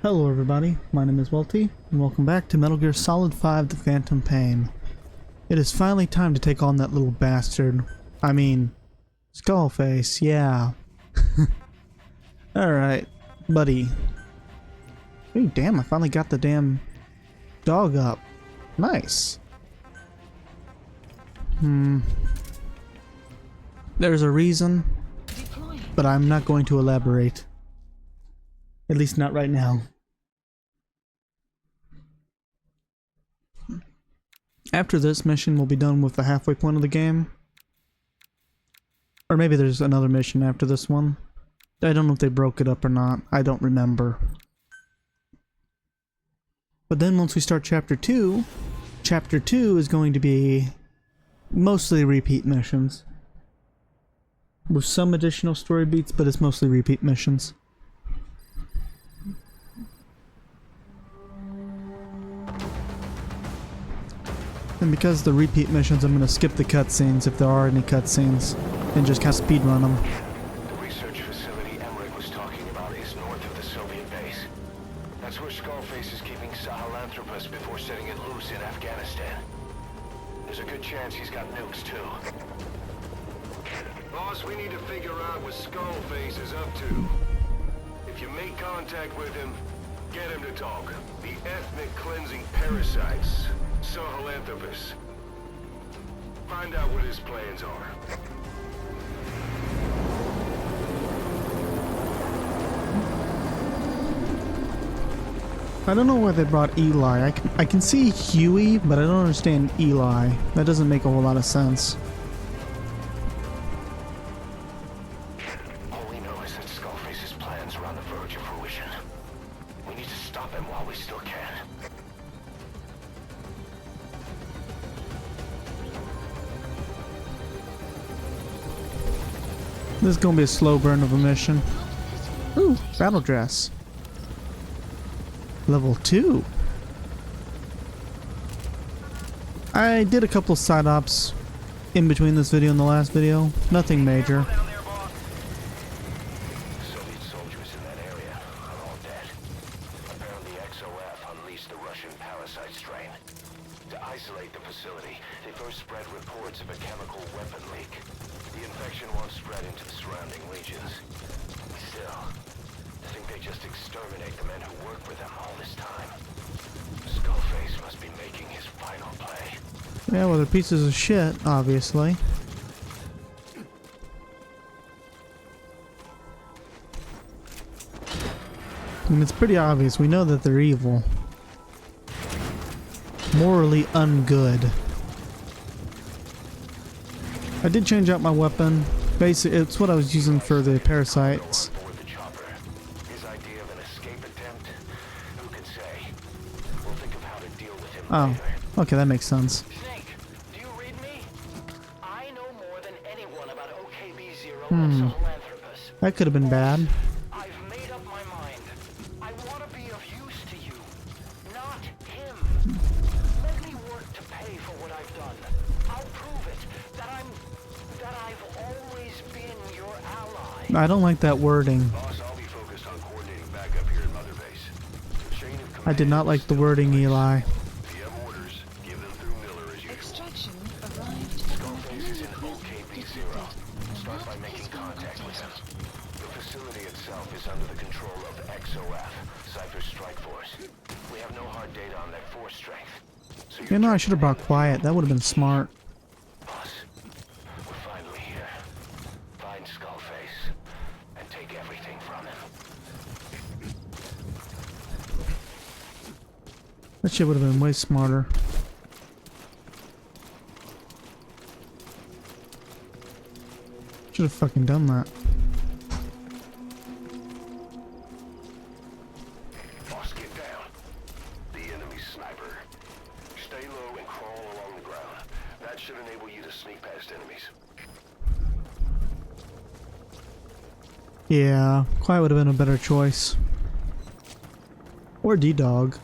Hello everybody, my name is Welty, and welcome back to Metal Gear Solid 5: The Phantom Pain. It is finally time to take on that little bastard. I mean, Skullface, yeah. Alright, buddy. Ooh, damn, I finally got the damn dog up. Nice. There's a reason, but I'm not going to elaborate. At least not right now. After this mission, we'll be done with the halfway point of the game. Or maybe there's another mission after this one. I don't know if they broke it up or not. I don't remember. But then once we start Chapter 2 is going to be mostly repeat missions. With some additional story beats, but it's mostly repeat missions. And because the repeat missions, I'm going to skip the cutscenes if there are any cutscenes, and just kind of speedrun them. The research facility Emmerich was talking about is north of the Soviet base. That's where Skullface is keeping Sahelanthropus before setting it loose in Afghanistan. There's a good chance he's got nukes too. Boss, we need to figure out what Skullface is up to. If you make contact with him, get him to talk. The ethnic cleansing parasites. Sahelanthropus. Find out what his plans are. I don't know why they brought Eli. I can see Huey, but I don't understand Eli. That doesn't make a whole lot of sense. All we know is that Skullface's plans are on the verge of fruition. We need to stop him while we still can. This is gonna be a slow burn of a mission. Ooh, battle dress. Level 2. I did a couple side ops in between this video and the last video. Nothing major. Soviet soldiers in that area are all dead. Apparently XOF unleashed the Russian parasite strain. To isolate the facility, they first spread reports of a chemical weapon leak. The infection won't spread into the surrounding regions. Still, I think they just exterminate the men who worked with them all this time. Skullface must be making his final play. Yeah, well, they're pieces of shit, obviously. I mean, it's pretty obvious. We know that they're evil. Morally ungood. I did change out my weapon. Basically, it's what I was using for the parasites. Aboard the chopper. His idea of an escape attempt? Who can say? We'll think of how to deal with him Oh, later. okay, that makes sense. Snake, do you read me? I know more than anyone about OKB-0 and Sahelanthropus. That could have been bad. I've made up my mind. I want to be of use to you, not him. Let me work to pay for what I've done. I'll prove it, that I've always been your ally. I don't like that wording. Boss, I'll be focused on coordinating backup here at Mother Base. Chain of I did command not is like the still in wording, place. Eli. If you have orders, give them through Miller as usual. Extraction arrived. Skullface is in OKB-0. Start by making contact with him. The facility itself is under the control of XOF, Cypher's Strike Force. We have no hard data on their force strength. So You know, I should have brought Quiet. That would have been smart. Boss, we're finally here. Find Skullface and take everything from him. That shit would have been way smarter. Should have fucking done that. Boss, get down. The enemy sniper. Stay low and crawl along the ground. That should enable you to sneak past enemies. Yeah, Quiet would have been a better choice. Or D-Dog.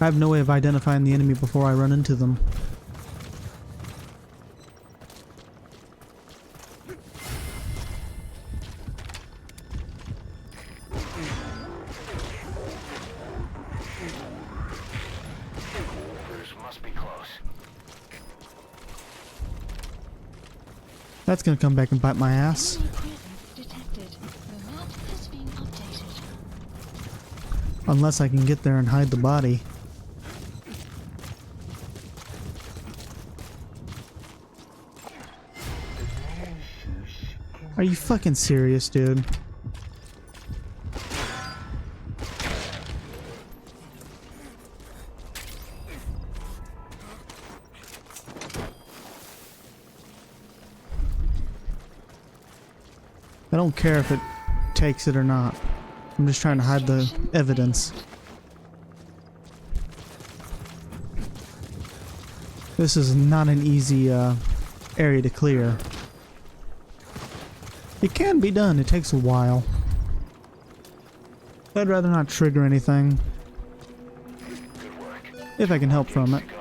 I have no way of identifying the enemy before I run into them. That's gonna come back and bite my ass. Enemy presence detected. The map has been updated. Unless I can get there and hide the body. Are you fucking serious, dude? I don't care if it takes it or not. I'm just trying to hide the evidence. This is not an easy area to clear. It can be done, it takes a while. I'd rather not trigger anything, Good work. if I can help from it. Go.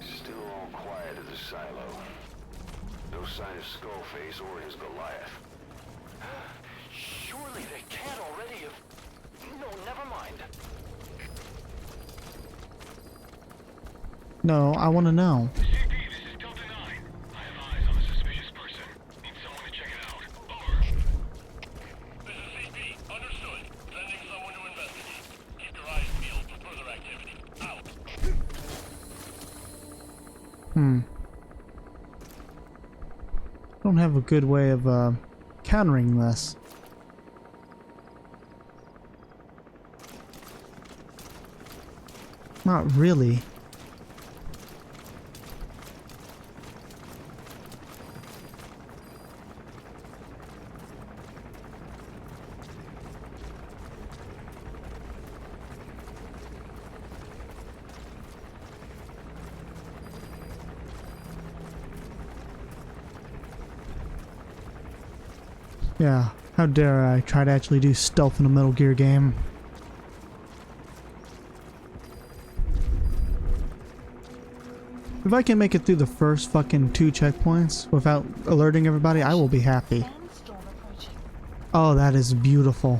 Still all quiet at the silo. No sign of Skullface or his Goliath. Surely they can't already have... No, never mind. No, I want to know. CP, this is Delta 9. I have eyes on a suspicious person. Need someone to check it out. Over. This is CP. Understood. Sending someone to investigate. Keep your eyes peeled for further activity. Out. Don't have a good way of countering this. Not really. Yeah, how dare I try to actually do stealth in a Metal Gear game. If I can make it through the first fucking 2 checkpoints without alerting everybody, I will be happy. Sandstorm approaching. Oh, that is beautiful.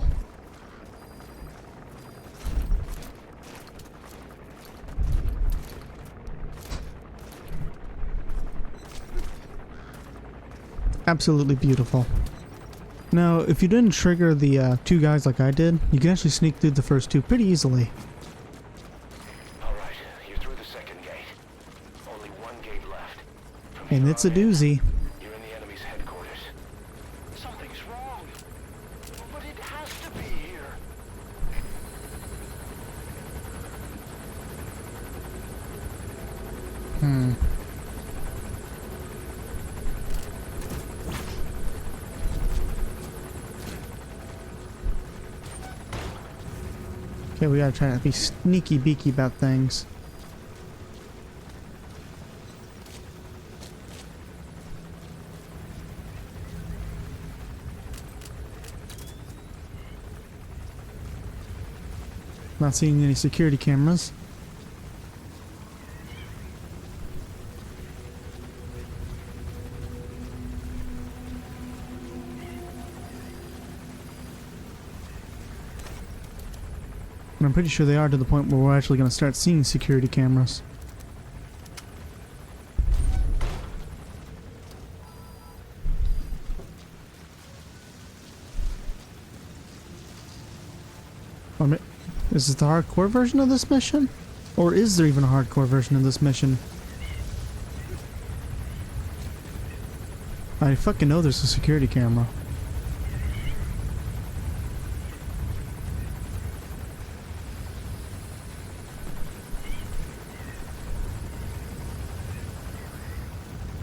Absolutely beautiful. Now, if you didn't trigger the 2 guys like I did, you can actually sneak through the first 2 pretty easily. Alright, you're through the second gate. Only one gate left. From And here it's a on in, doozy. You're in the enemy's headquarters. Something's wrong. But it has to be here. Okay, we gotta try to be sneaky beaky about things. Not seeing any security cameras. And I'm pretty sure they are to the point where we're actually going to start seeing security cameras. Is it the hardcore version of this mission? Or is there even a hardcore version of this mission? I fucking know there's a security camera.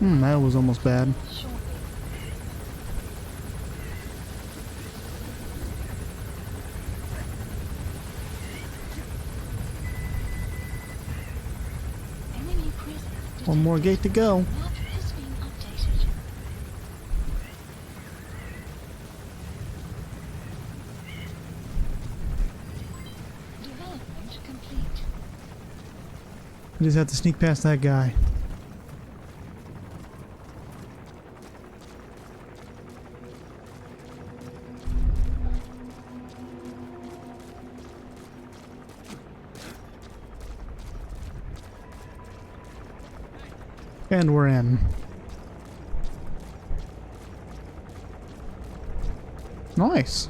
That was almost bad. Shortly. Enemy presence detected. One more gate to go. Map has been updated. Development complete. I just have to sneak past that guy. And we're in. Nice.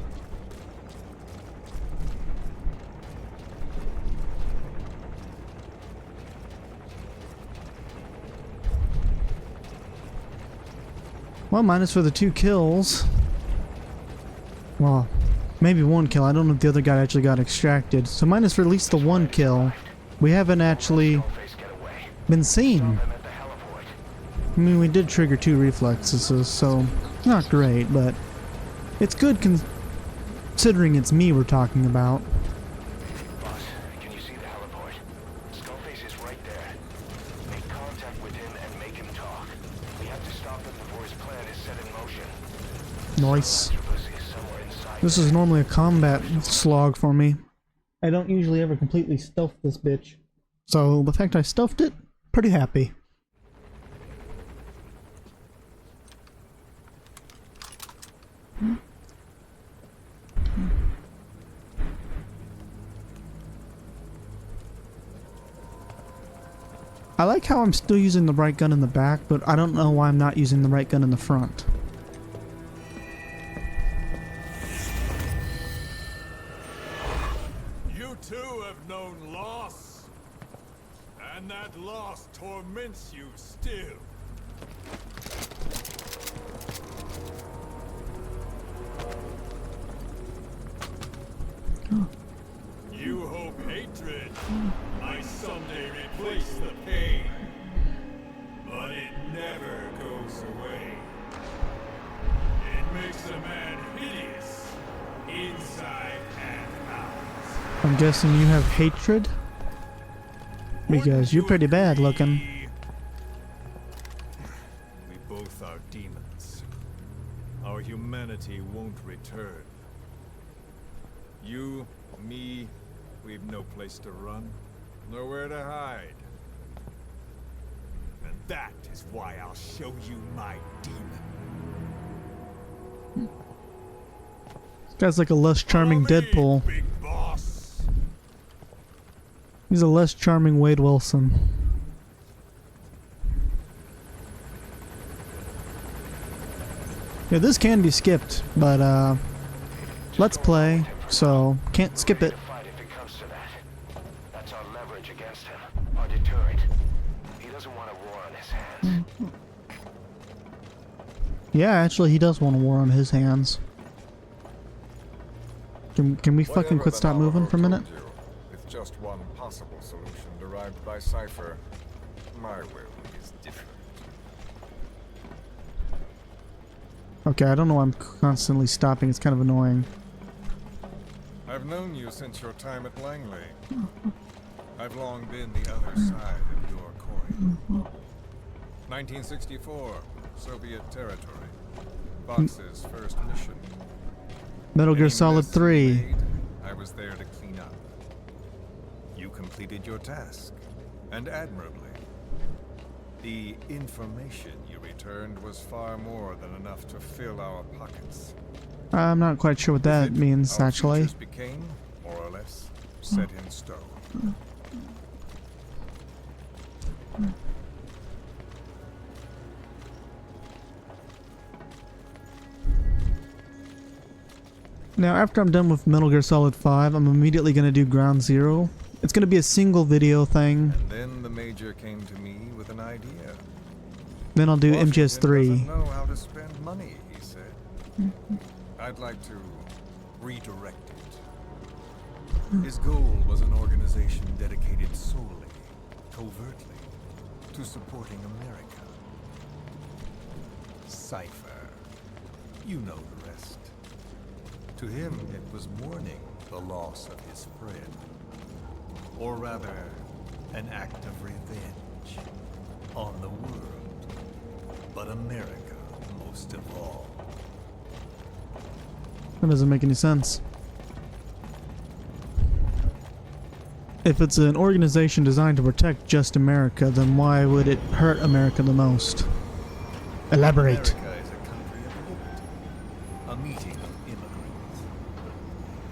Well, minus for the 2 kills. Well, maybe 1 kill. I don't know if the other guy actually got extracted. So minus for at least the 1 kill. We haven't actually Skullface get away. been seen. Them at the heliport. I mean, we did trigger 2 reflexes, so not great, but it's good considering it's me we're talking about. Boss, can you see the heliport? Skullface is right there. Make contact with him and make him talk. We have to stop him before his plan is set in motion. Nice. Octopus is somewhere inside This is normally a combat slog for me. I don't usually ever completely stealth this bitch. So the fact I stealthed it, pretty happy. I like how I'm still using the right gun in the back, but I don't know why I'm not using the right gun in the front. You too have known loss, and that loss torments you still. You hope hatred might someday replace the pain, but it never goes away. It makes a man hideous, inside and out. I'm guessing you have hatred? Because you're pretty bad looking. We both are demons. Our humanity won't return. You, me, we've no place to run, nowhere to hide. And that is why I'll show you my demon. This guy's like a less charming Follow me, Deadpool. Big boss. He's a less charming Wade Wilson. Yeah, this can be skipped, but let's play, so can't skip it. to fight if it comes to that. That's our leverage against him, our deterrent. He doesn't want a war on his hands. Yeah, actually, he does want a war on his hands. Can we fucking quit stop moving for a minute? With just one possible solution derived by Cypher, my will is different. Okay, I don't know why I'm constantly stopping. It's kind of annoying. I've known you since your time at Langley. I've long been the other side of your coin. 1964, Soviet territory. Fox's first mission. Metal Gear Any Solid mess you 3. made, I was there to clean up. You completed your task, and admirably. The information you returned was far more than enough to fill our pockets. I'm not quite sure what that With it, means, our actually. futures became, more or less, set in stone. Now, after I'm done with Metal Gear Solid 5, I'm immediately going to do Ground Zero. It's going to be a single video thing. And then the Major came to me with an idea. Then I'll do Washington MGS 3. doesn't know how to spend money, he said. I'd like to redirect it. His goal was an organization dedicated solely, covertly, to supporting America. Cypher. You know the rest. To him, it was mourning the loss of his friend. Or rather, an act of revenge on the world, but America most of all. That doesn't make any sense. If it's an organization designed to protect just America, then why would it hurt America the most? Elaborate. America is a country of liberty, a meeting of immigrants.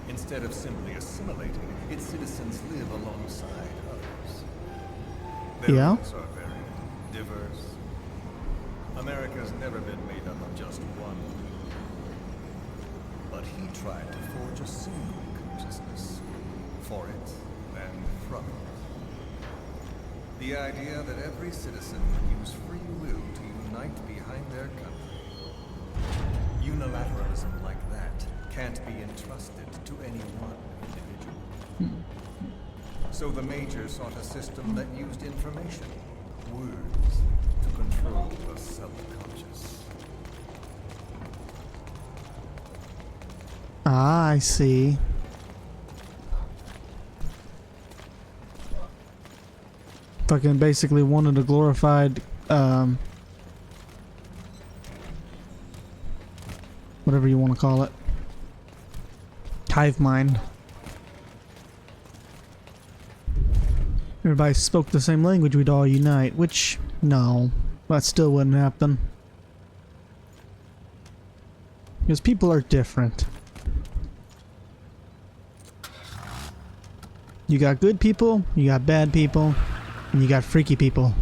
Instead of simply assimilating, its citizens live alongside others. Their Yeah? roots are very diverse. America's never been made up of just one people. But but he tried to forge a single consciousness. For it, and from it. The idea that every citizen would use free will to unite behind their country. Unilateralism like that can't be entrusted to any one individual. So the Major sought a system that used information, words, to control the subconscious. Ah, I see. Fucking basically wanted a glorified, whatever you want to call it. Hive mind. Everybody spoke the same language, we'd all unite, which, no, that still wouldn't happen. Because people are different. You got good people, you got bad people, and you got freaky people.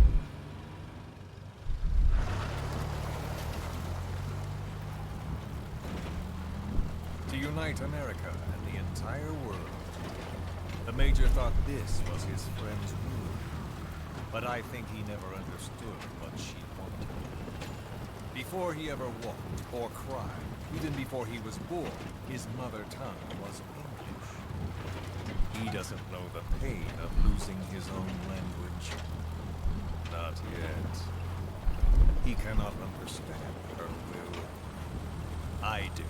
To unite America and the entire world. The Major thought this was his friend's rule. But I think he never understood what she wanted. Before he ever walked or cried, even before he was born, his mother tongue was English. He doesn't know the pain of losing his own language. Not yet. He cannot understand her will. I do.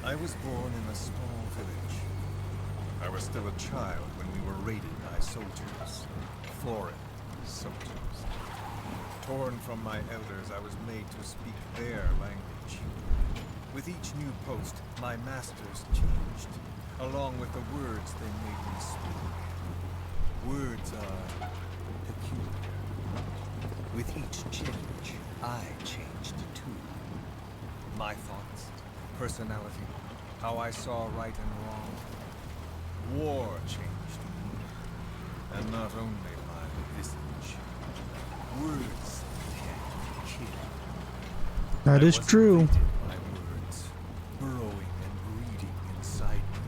I was born in a small village. I was still a child when we were raided by soldiers. Foreign soldiers. Torn from my elders, I was made to speak their language. With each new post, my masters changed, along with the words they made me speak. Words are peculiar. With each change, I changed too. My thoughts, personality, how I saw right and wrong. War changed me, and not only my visage. Words can kill. That is I was true. infected by words, burrowing and breeding inside me.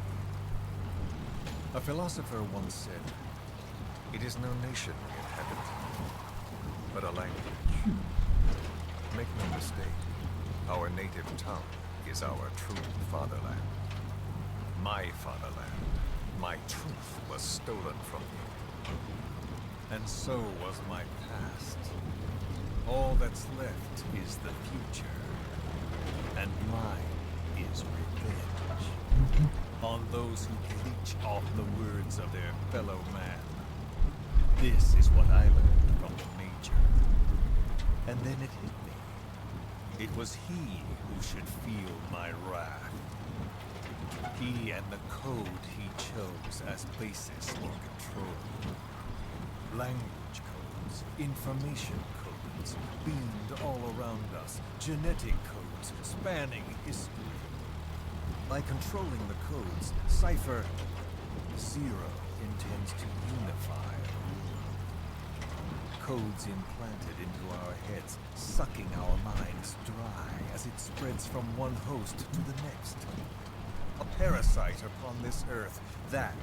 A philosopher once said, "It is no nation we inhabit, but a language." Make no mistake, our native tongue is our true fatherland. My fatherland. My truth was stolen from me. And so was my past. All that's left is the future. And mine is revenge. On those who leech off the words of their fellow man. This is what I learned from the Major. And then it hit me. It was he who should feel my wrath. He and the code he chose as basis for control. Language codes, information codes, beamed all around us, genetic codes spanning history. By controlling the codes, Cypher Zero intends to unify the world. Codes implanted into our heads, sucking our minds dry as it spreads from one host to the next. A parasite upon this earth, that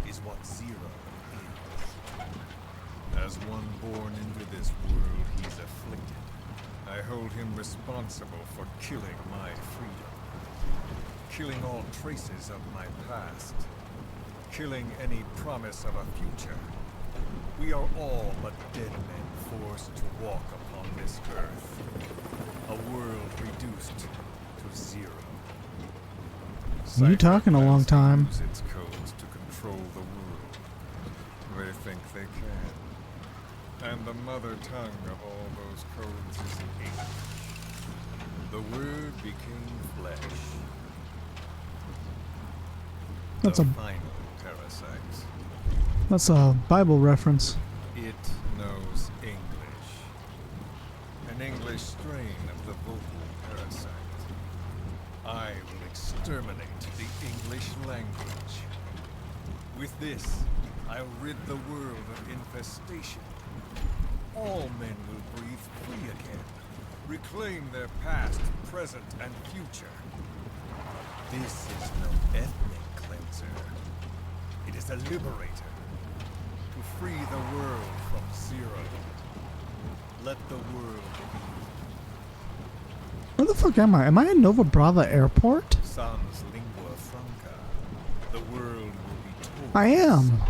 is what Zero is. As one born into this world, he's afflicted. I hold him responsible for killing my freedom. Killing all traces of my past. Killing any promise of a future. We are all but dead men forced to walk upon this earth. A world reduced to zero. You talking a long time. Use its codes to control the world. They think they can. And the mother tongue of all those codes is English. The word became flesh. That's the a final parasite. that's a Bible reference. It knows English. An English strain of the vocal parasite. I will exterminate the English language. With this, I'll rid the world of infestation. All men will breathe free again, reclaim their past, present, and future. This is no ethnic cleanser. It is a liberator. To free the world from Zero. Let the world be. Where the fuck am I? Am I at Nova Brava Airport? Sans lingua franca. The world will be told. I am.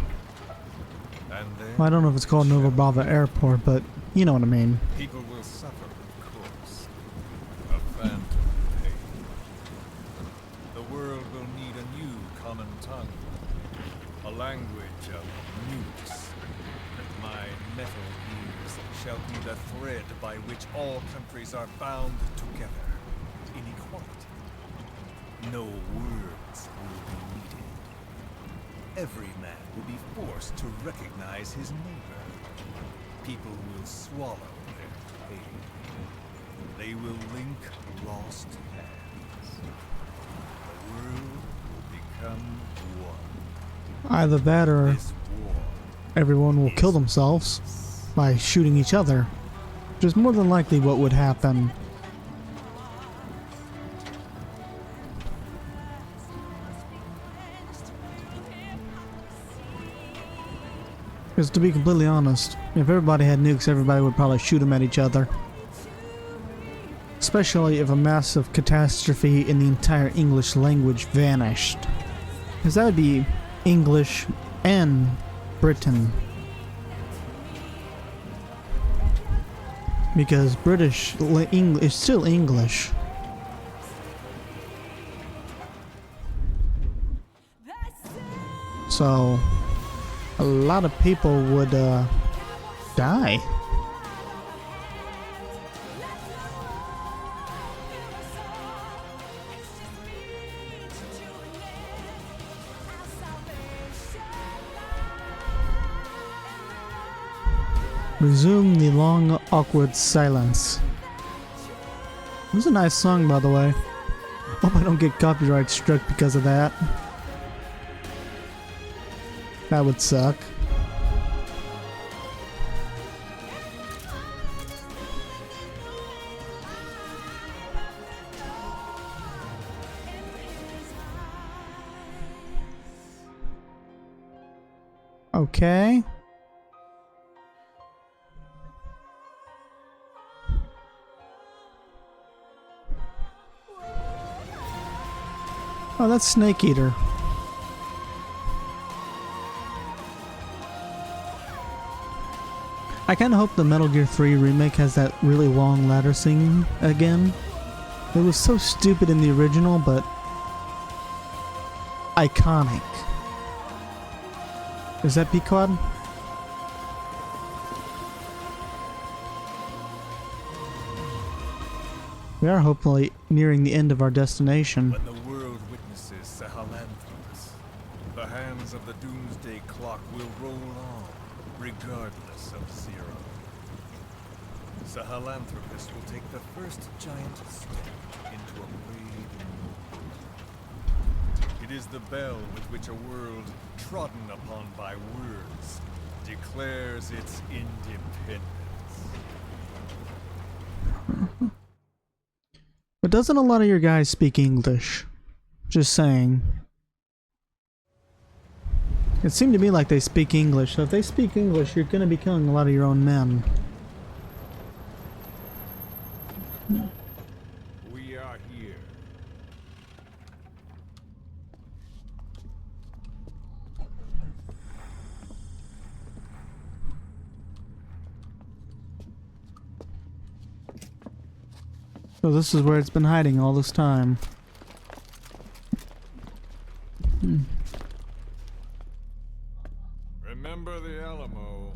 And then Well, I don't know if it's called Nova Brava Airport, but you know what I mean. people will suffer, of course. A phantom pain. The world will need a new common tongue. A language of nukes. And my metal ears shall be the thread by which all countries are bound together in equality. No words will be needed. Every man will be forced to recognize his neighbor. People will swallow their pain. They will link lost hands. The world will become one. Either that or This war everyone will kill themselves by shooting each other, which is more than likely what would happen. Because to be completely honest, if everybody had nukes, everybody would probably shoot them at each other. Especially if a massive catastrophe in the entire English language vanished. Because that would be English and Britain. Because British is still English. So a lot of people would die. Resume the long, awkward silence. This is a nice song, by the way. Hope I don't get copyright struck because of that. That would suck. Okay. Oh, that's Snake Eater. I kind of hope the Metal Gear 3 remake has that really long ladder scene again. It was so stupid in the original, but iconic. Is that Pequod? We are hopefully nearing the end of our destination. When the world witnesses Sahelanthropus, the hands of the doomsday clock will roll on, regardless of Zero. Sahelanthropus will take the first giant step into a brave new. It is the bell with which a world trodden upon by words declares its independence. But doesn't a lot of your guys speak English? Just saying. It seemed to me like they speak English, so if they speak English, you're gonna be killing a lot of your own men. We are here. So this is where it's been hiding all this time. Remember the Alamo.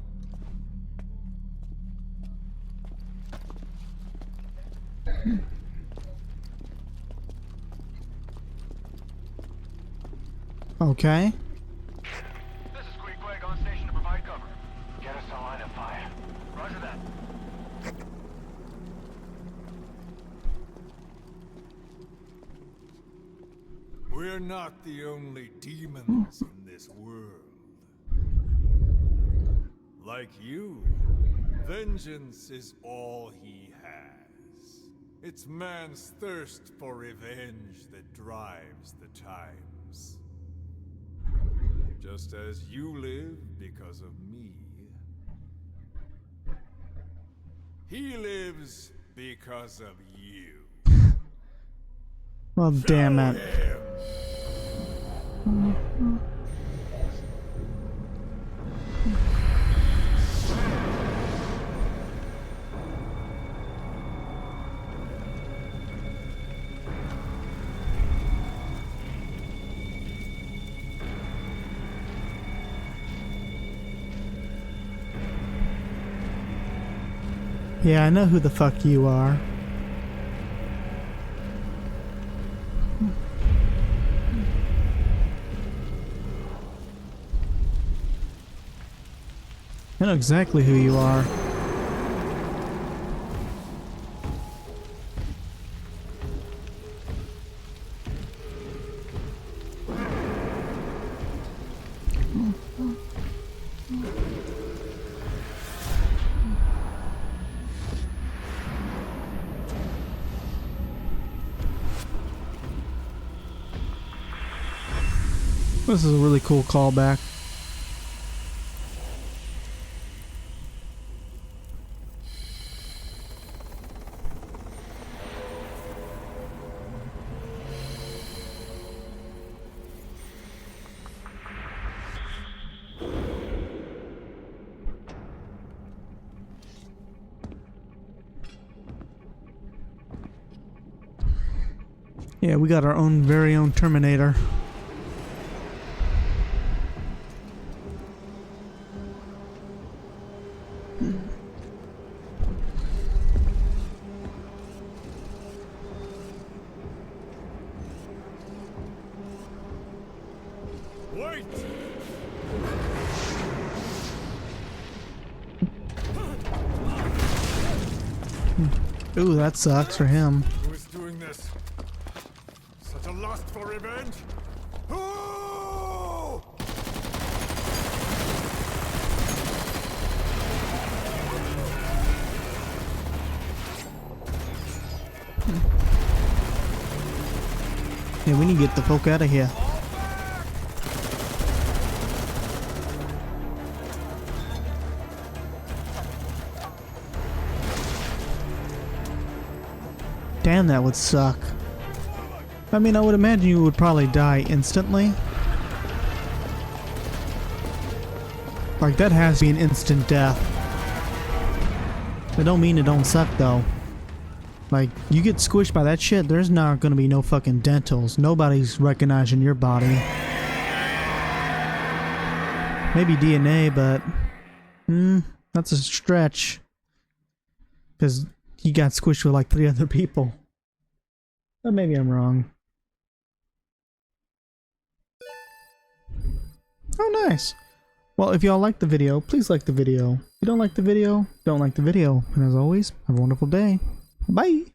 Okay. This is Queequeg on station to provide cover. Get us a line of fire. Roger that. We're not the only demons in this world. Like you, vengeance is all he has. It's man's thirst for revenge that drives the times. Just as you live because of me, he lives because of you. Well, damn it. Yeah, I know who the fuck you are. I know exactly who you are. This is a really cool callback. Yeah, we got our own very own Terminator. Wait! Ooh, that sucks for him. Who is doing this? Such a lust for revenge? Who? Yeah, we need to get the fuck out of here. Damn, that would suck. I mean, I would imagine you would probably die instantly. Like, that has to be an instant death. That don't mean it don't suck, though. Like, you get squished by that shit, there's not gonna be no fucking dentals. Nobody's recognizing your body. Maybe DNA, but... that's a stretch. Because you got squished with like 3 other people. But maybe I'm wrong. Oh, nice. Well, if y'all like the video, please like the video. If you don't like the video, don't like the video. And as always, have a wonderful day. Bye!